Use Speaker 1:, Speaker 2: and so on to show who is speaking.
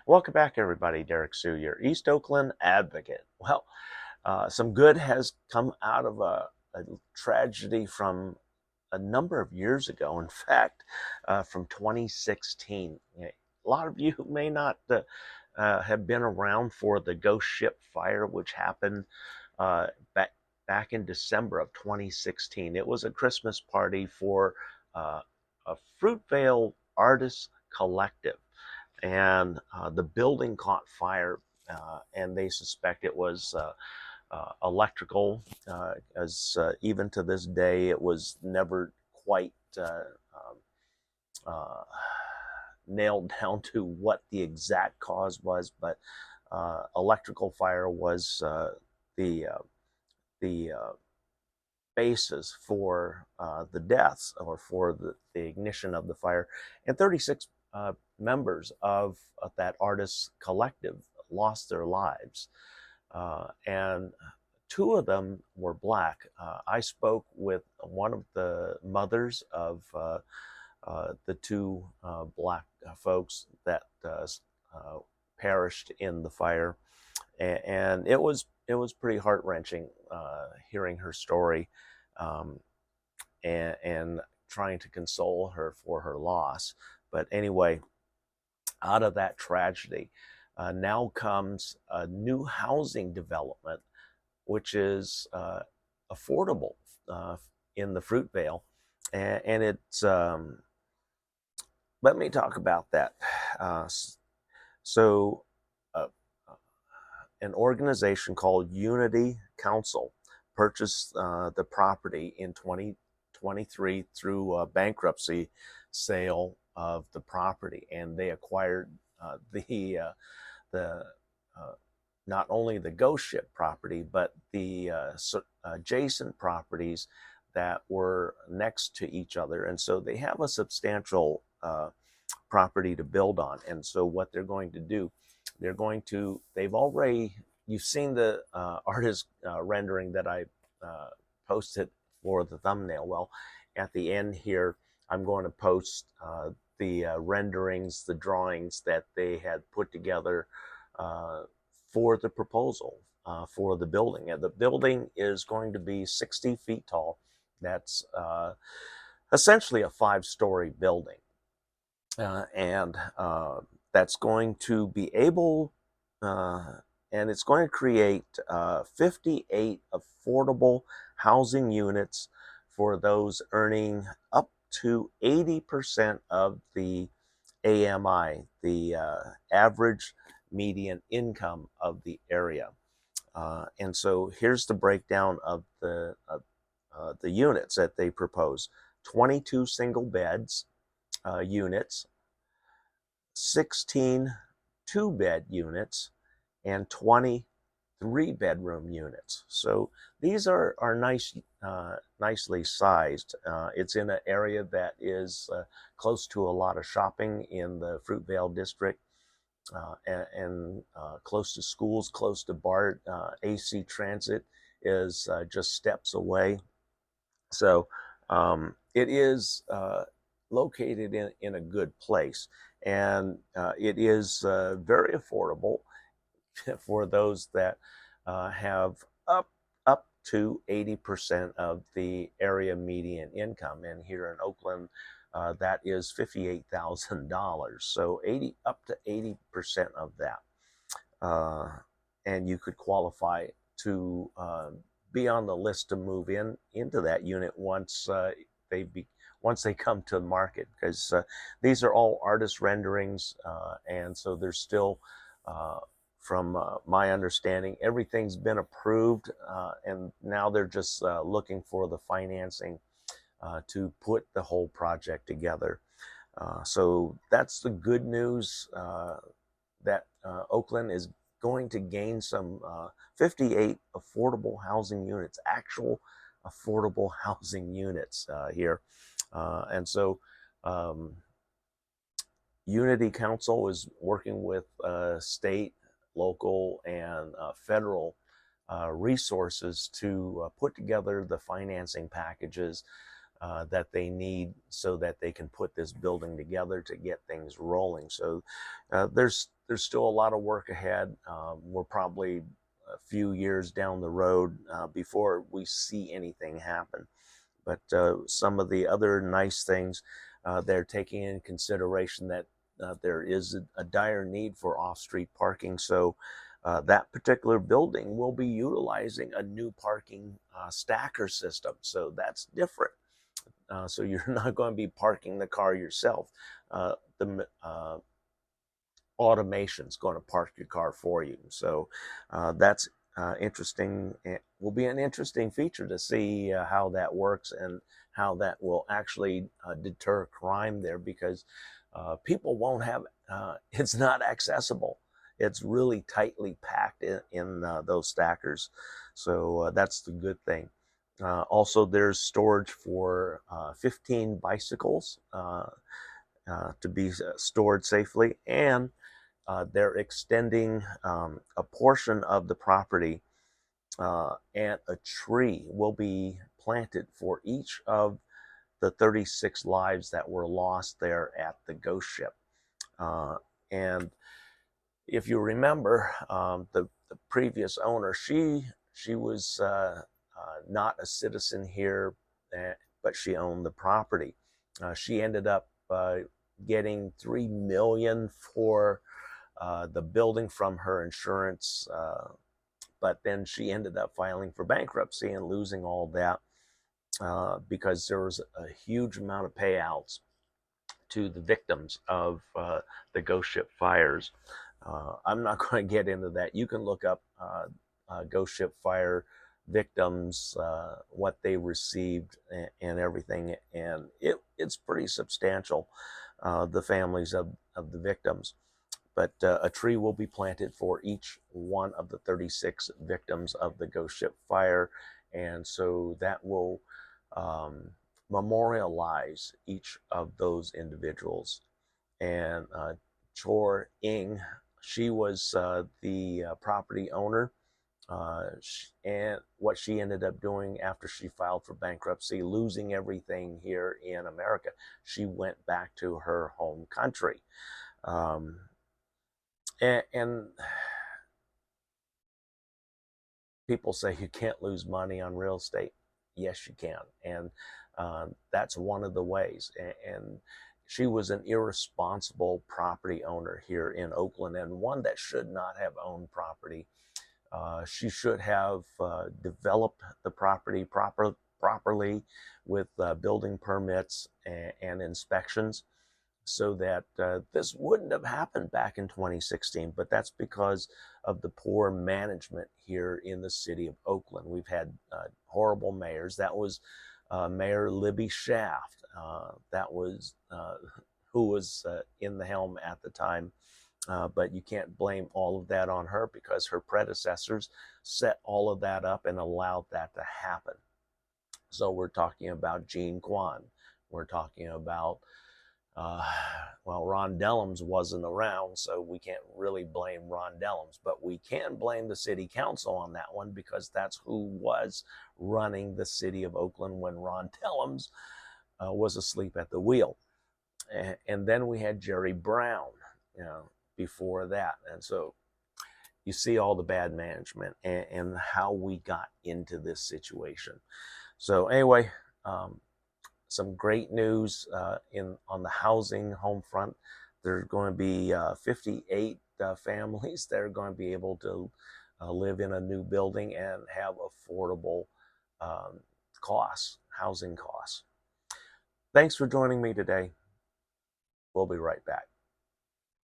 Speaker 1: Welcome back, everybody. Derrick Sue, your East Oakland advocate. Well, some good has come out of a tragedy from a number of years ago. In fact, from 2016. A lot of you may not have been around for the ghost ship fire, which happened uh, back back in December of 2016. It was a Christmas party for a Fruitvale Artists Collective, and the building caught fire, and they suspect it was electrical. As even to this day, it was never quite uh, nailed down to what the exact cause was, but electrical fire was the the basis for the deaths, or for the ignition of the fire. And 36 members of that artists collective lost their lives, and two of them were black. I spoke with one of the mothers of the two black folks that perished in the fire, and it was pretty heart wrenching hearing her story, um, and trying to console her for her loss. But anyway, out of that tragedy, now comes a new housing development, which is affordable in the Fruitvale, and it's. Let me talk about that. Uh, so, uh, an organization called Unity Council purchased the property in 2023 through a bankruptcy sale of the property, and they acquired the not only the ghost ship property, but the adjacent properties that were next to each other, and so they have a substantial property to build on. And so what they're going to do, they've already, you've seen the artist rendering that I posted for the thumbnail. Well, at the end here, I'm going to post the renderings, the drawings that they had put together uh, for the proposal for the building. And the building is going to be 60 feet tall. That's essentially a 5-story building. And that's going to be able, and it's going to create 58 affordable housing units for those earning up to 80% of the AMI, the average median income of the area. And so here's the breakdown of the units that they propose: 22 single beds units, 16 two-bed units, and 20 three-bedroom units. So these are nice, nicely sized. It's in an area that is close to a lot of shopping in the Fruitvale District, and close to schools, close to BART. AC Transit is just steps away. So it is located in a good place, and it is very affordable for those that have up to 80% of the area median income. And here in Oakland, that is $58,000. So up to 80% of that, and you could qualify to be on the list to move into that unit once once they come to the market, because these are all artist renderings, and so there's still, from my understanding, everything's been approved, and now they're just looking for the financing to put the whole project together. So that's the good news, that Oakland is going to gain some 58 affordable housing units, actual affordable housing units here. And so Unity Council is working with state, local, and federal resources to put together the financing packages that they need, so that they can put this building together to get things rolling. So there's there's still a lot of work ahead. We're probably a few years down the road before we see anything happen. But some of the other nice things, they're taking in consideration that there is a dire need for off-street parking. So that particular building will be utilizing a new parking stacker system. So that's different. So you're not going to be parking the car yourself. The automation's going to park your car for you. So that's interesting. It will be an interesting feature to see how that works and how that will actually deter crime there, because people won't have, it's not accessible. It's really tightly packed in those stackers. So that's the good thing. Also, there's storage for 15 bicycles to be stored safely, and they're extending a portion of the property, and a tree will be planted for each of the 36 lives that were lost there at the ghost ship. And if you remember, the previous owner, she was not a citizen here, but she owned the property. She ended up getting $3 million for the building from her insurance, but then she ended up filing for bankruptcy and losing all that because there was a huge amount of payouts to the victims of the ghost ship fires. I'm not going to get into that. You can look up ghost ship fire victims, what they received, and everything, and it's pretty substantial, the families of the victims. But a tree will be planted for each one of the 36 victims of the ghost ship fire, and so that will memorialize each of those individuals. And Chor Ing, she was the property owner, and what she ended up doing after she filed for bankruptcy, losing everything here in America, she went back to her home country. And people say you can't lose money on real estate. Yes, you can. And that's one of the ways. And she was an irresponsible property owner here in Oakland, and one that should not have owned property. She should have developed the property properly with building permits and inspections, so that this wouldn't have happened back in 2016. But that's because of the poor management here in the city of Oakland. We've had horrible mayors. That was Mayor Libby Shaft. That was who was in the helm at the time. But you can't blame all of that on her, because her predecessors set all of that up and allowed that to happen. So we're talking about Gene Kwan. We're talking about well, Ron Dellums wasn't around, so we can't really blame Ron Dellums, but we can blame the city council on that one, because that's who was running the city of Oakland when Ron Dellums was asleep at the wheel. And then we had Jerry Brown, before that. And so you see all the bad management and how we got into this situation. So anyway, some great news on the housing home front. There's going to be 58 families that are going to be able to live in a new building and have affordable housing costs. Thanks for joining me today. We'll be right back.